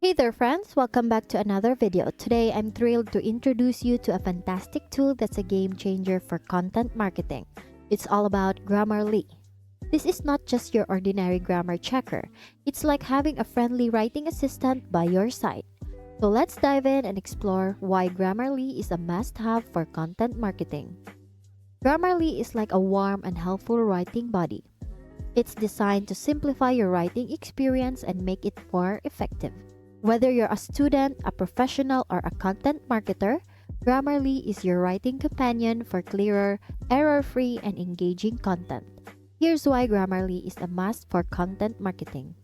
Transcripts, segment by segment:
Hey there friends, welcome back to another video. Today I'm thrilled to introduce you to a fantastic tool that's a game changer for content marketing. It's all about Grammarly. This is not just your ordinary grammar checker. It's like having a friendly writing assistant by your side. So let's dive in and explore why Grammarly is a must-have for content marketing. Grammarly is like a warm and helpful writing buddy. It's designed to simplify your writing experience and make it more effective. Whether you're a student, a professional, or a content marketer, Grammarly is your writing companion for clearer, error-free, and engaging content. Here's why Grammarly is a must for content marketing.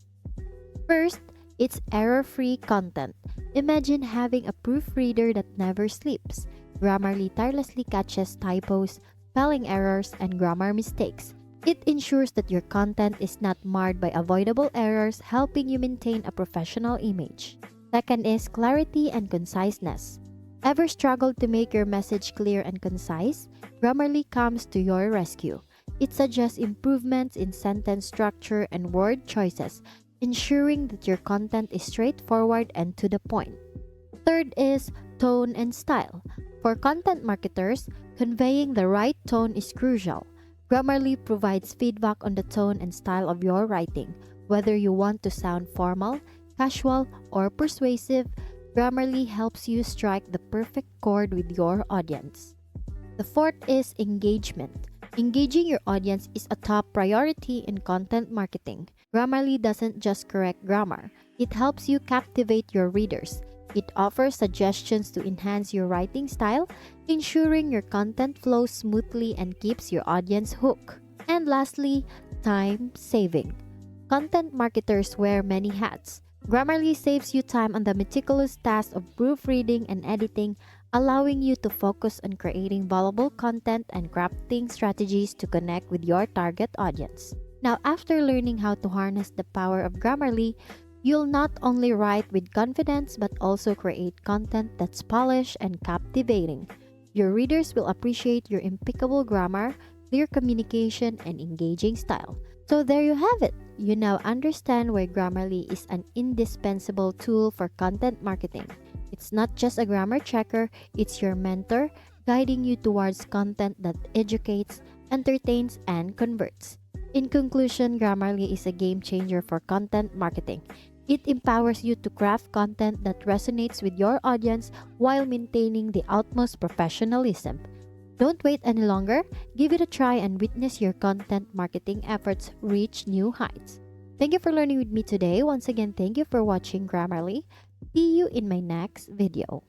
First, it's error-free content. Imagine having a proofreader that never sleeps. Grammarly tirelessly catches typos, spelling errors, and grammar mistakes. It ensures that your content is not marred by avoidable errors, helping you maintain a professional image. Second is clarity and conciseness. Ever struggled to make your message clear and concise? Grammarly comes to your rescue. It suggests improvements in sentence structure and word choices, ensuring that your content is straightforward and to the point. Third is tone and style. For content marketers, conveying the right tone is crucial. Grammarly provides feedback on the tone and style of your writing. Whether you want to sound formal, casual, or persuasive, Grammarly helps you strike the perfect chord with your audience. The fourth is engagement. Engaging your audience is a top priority in content marketing. Grammarly doesn't just correct grammar, it helps you captivate your readers. It offers suggestions to enhance your writing style, ensuring your content flows smoothly and keeps your audience hooked. And lastly, time saving. Content marketers wear many hats. Grammarly saves you time on the meticulous task of proofreading and editing, allowing you to focus on creating valuable content and crafting strategies to connect with your target audience. Now, after learning how to harness the power of Grammarly, you'll not only write with confidence but also create content that's polished and captivating. Your readers will appreciate your impeccable grammar, clear communication, and engaging style. So there you have it. You now understand why Grammarly is an indispensable tool for content marketing. It's not just a grammar checker, it's your mentor, guiding you towards content that educates, entertains, and converts. In conclusion, Grammarly is a game changer for content marketing. It empowers you to craft content that resonates with your audience while maintaining the utmost professionalism. Don't wait any longer. Give it a try and witness your content marketing efforts reach new heights. Thank you for learning with me today. Once again, thank you for watching Grammarly. See you in my next video.